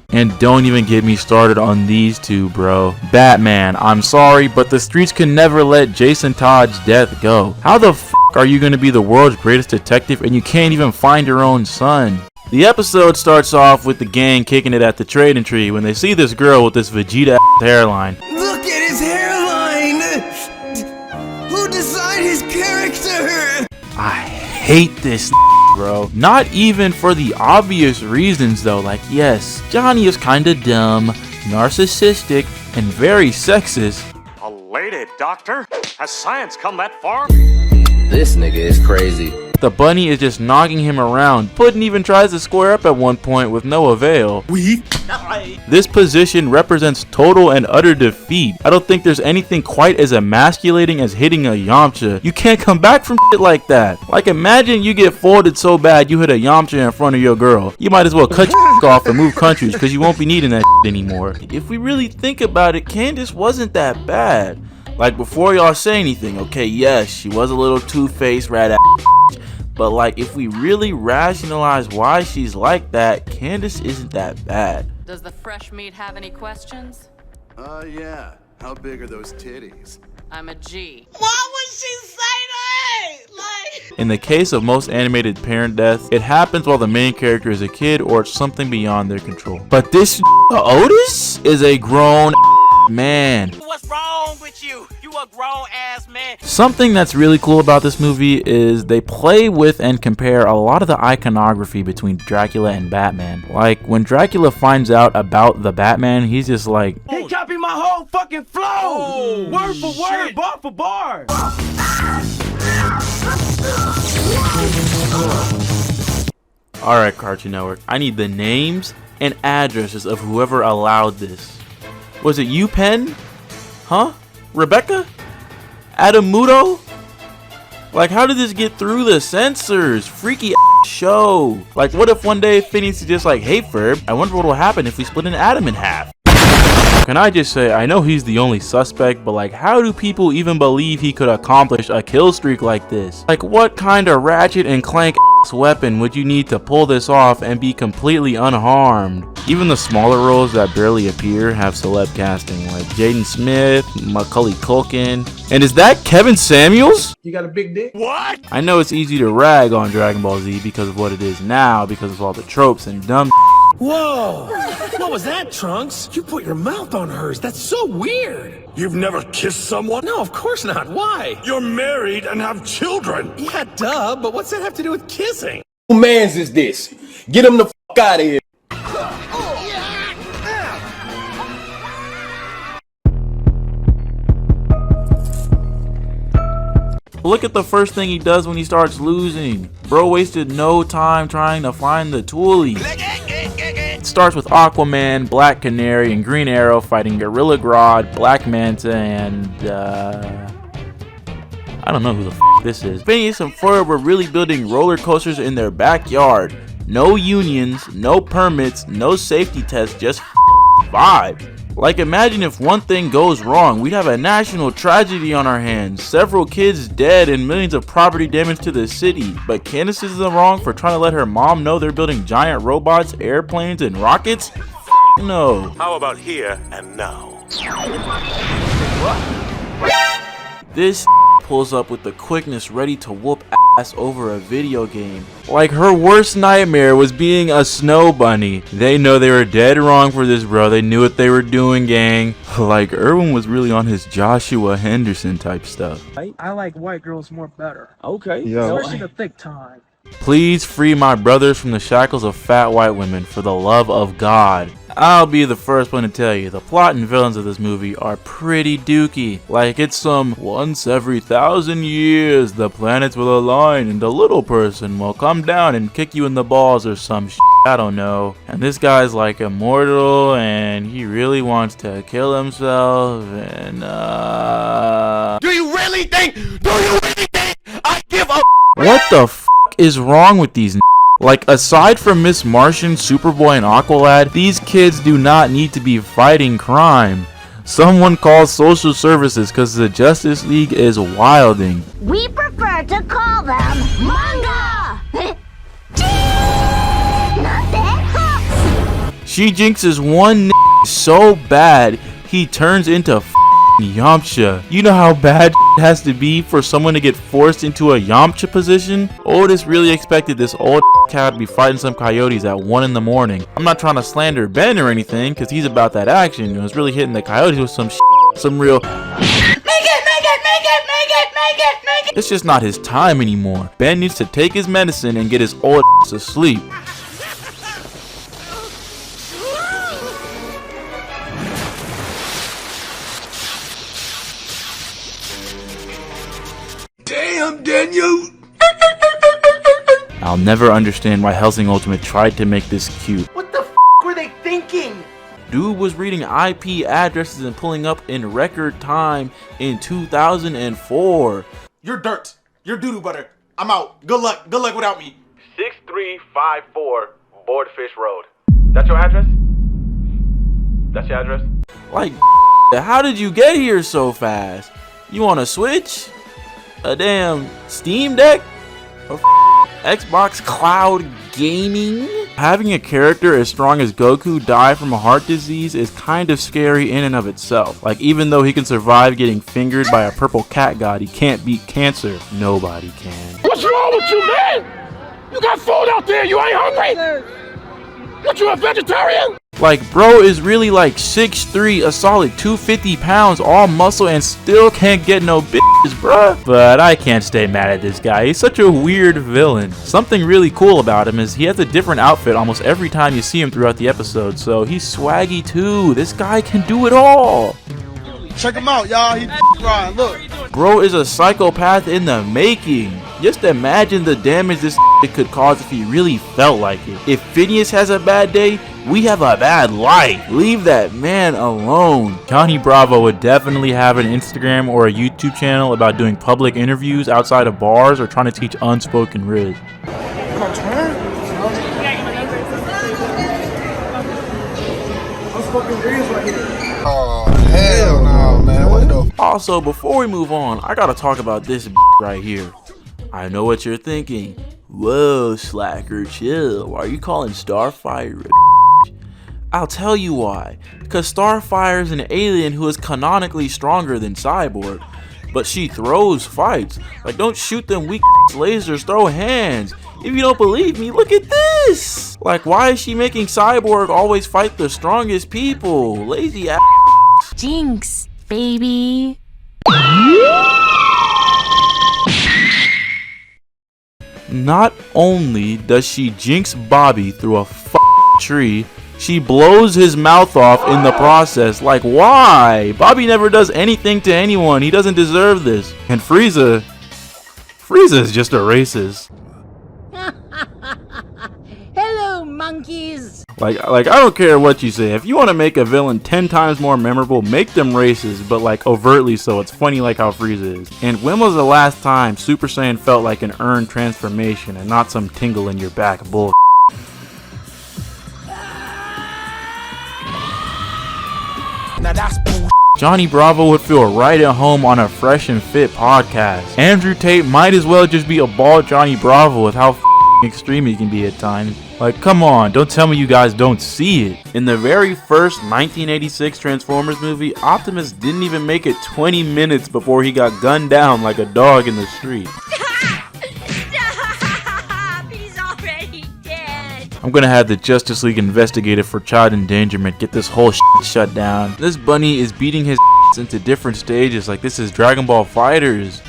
And don't even get me started on these two, bro. Batman, I'm sorry, but the streets can never let Jason Todd's death go. How the f are you gonna be the world's greatest detective and you can't even find your own son? The episode starts off with the gang kicking it at the trading tree when they see this girl with this Vegeta hairline. Look at his hairline! Who designed his character? I hate this, bro. Not even for the obvious reasons though. Like, yes, Johnny is kinda dumb, narcissistic, and very sexist. A lady, doctor? Has science come that far? This nigga is crazy. The bunny is just knocking him around. Puddin' even tries to square up at one point with no avail. This position represents total and utter defeat. I don't think there's anything quite as emasculating as hitting a Yamcha. You can't come back from shit like that. Like, imagine you get folded so bad you hit a Yamcha in front of your girl. You might as well cut your off and move countries because you won't be needing that shit anymore. If we really think about it, Candace wasn't that bad. Like, before y'all say anything, okay, yes, she was a little two-faced rat ass, but like, if we really rationalize why she's like that, Candace isn't that bad. Does the fresh meat have any questions? Yeah. How big are those titties? I'm a G. Why would she say that? Like, In the case of most animated parent deaths, it happens while the main character is a kid or it's something beyond their control. But this Otis is a grown man. What's wrong with you? You a grown ass man. Something that's really cool about this movie is they play with and compare a lot of the iconography between Dracula and Batman. Like, when Dracula finds out about the Batman, he's just like, He copied my whole fucking flow! Word for word, bar for bar! alright Cartoon Network, I need the names and addresses of whoever allowed this. Was it UPenn? Huh? Rebecca? Adam Muto? Like, how did this get through the censors? Freaky ass show. Like, what if one day Phineas is just like, hey Ferb, I wonder what will happen if we split an atom in half? Can I just say, I know he's the only suspect, but like, how do people even believe he could accomplish a kill streak like this? Like, what kind of Ratchet and Clank ass weapon would you need to pull this off and be completely unharmed? Even the smaller roles that barely appear have celeb casting, like Jaden Smith, Macaulay Culkin, and is that Kevin Samuels? You got a big dick? What? I know it's easy to rag on Dragon Ball Z because of what it is now, because of all the tropes and dumb. Whoa! What was that, Trunks? You put your mouth on hers. That's so weird. You've never kissed someone? No, of course not. Why? You're married and have children. Yeah, duh, but what's that have to do with kissing? Who mans is this? Get him the fuck out of here. Look at the first thing he does when he starts losing. Bro wasted no time trying to find the toolie. It starts with Aquaman, Black Canary, and Green Arrow fighting Gorilla Grodd, Black Manta, and I don't know who the f this is. Phineas and Ferb were really building roller coasters in their backyard. No unions, no permits, no safety tests, just vibe. Like, imagine if one thing goes wrong, we'd have a national tragedy on our hands. Several kids dead and millions of property damage to the city. But Candace is wrong for trying to let her mom know they're building giant robots, airplanes, and rockets? No. How about here and now? This pulls up with the quickness ready to whoop ass over a video game. Like, her worst nightmare was being a snow bunny. They know they were dead wrong for this, bro. They knew what they were doing, gang. Like, Irwin was really on his Joshua Henderson type stuff. I like white girls more better. Okay. Especially the thick time. Please free my brothers from the shackles of fat white women, for the love of God. I'll be the first one to tell you, the plot and villains of this movie are pretty dookie. Like, it's some once every 1,000 years the planets will align and the little person will come down and kick you in the balls or some shit. I don't know. And this guy's like immortal and he really wants to kill himself and Do you really think I give a what the f is wrong with these? Like, aside from Miss Martian, Superboy, and Aqualad, these kids do not need to be fighting crime. Someone call social services because the Justice League is wilding. we prefer to call them manga. She jinxes one so bad he turns into Yamcha. You know how bad it has to be for someone to get forced into a Yamcha position? Otis really expected this old cat to be fighting some coyotes at 1 in the morning. I'm not trying to slander Ben or anything, because he's about that action. You know, it's really hitting the coyotes with some real It's just not his time anymore. Ben needs to take his medicine and get his old to sleep. Damn, Daniel! I'll never understand why Hellsing Ultimate tried to make this cute. What the were they thinking? Dude was reading IP addresses and pulling up in record time in 2004. You're dirt. You're doo-doo butter. I'm out. Good luck. Good luck without me. 6354 Boardfish Road. That's your address? That's your address? Like, how did you get here so fast? You want a Switch? A damn Steam Deck? Or Xbox Cloud Gaming? Having a character as strong as Goku die from a heart disease is kind of scary in and of itself. Like, even though he can survive getting fingered by a purple cat god, he can't beat cancer. Nobody can. What's wrong with you, man? You got food out there. You ain't hungry? What, you a vegetarian? Like, bro is really like 6'3", a solid 250 pounds, all muscle, and still can't get no bitches, bruh. But I can't stay mad at this guy. He's such a weird villain. Something really cool about him is he has a different outfit almost every time you see him throughout the episode, so he's swaggy too. This guy can do it all. Check him out, y'all. He's Ryan. Look. Bro is a psychopath in the making. Just imagine the damage this could cause if he really felt like it. If Phineas has a bad day, we have a bad life. Leave that man alone. Johnny Bravo would definitely have an Instagram or a YouTube channel about doing public interviews outside of bars or trying to teach unspoken riz. Oh, hell no, man. What the? Also, before we move on, I gotta talk about this right here. I know what you're thinking. Whoa, slacker, chill. Why are you calling Starfire a I'll tell you why. Because Starfire is an alien who is canonically stronger than Cyborg. But she throws fights. Like, don't shoot them weak lasers, throw hands. If you don't believe me, look at this. Like, why is she making Cyborg always fight the strongest people? Lazy ass. Jinx, baby. Not only does she jinx Bobby through a tree, she blows his mouth off in the process. Like, why? Bobby never does anything to anyone. He doesn't deserve this. And Frieza is just a racist. Hello, monkeys. Like I don't care what you say. If you want to make a villain 10 times more memorable, make them racist, but like overtly so. It's funny like how Frieza is. And when was the last time Super Saiyan felt like an earned transformation and not some tingle in your back bull? Now that's bull. Johnny Bravo would feel right at home on a Fresh and Fit podcast. Andrew Tate might as well just be a bald Johnny Bravo with how extreme he can be at times. Like, come on, don't tell me you guys don't see it. In the very first 1986 Transformers movie, Optimus didn't even make it 20 minutes before he got gunned down like a dog in the street. He's already dead. I'm gonna have the Justice League investigated for child endangerment, get this whole shut down. This bunny is beating his into different stages like this is Dragon Ball FighterZ.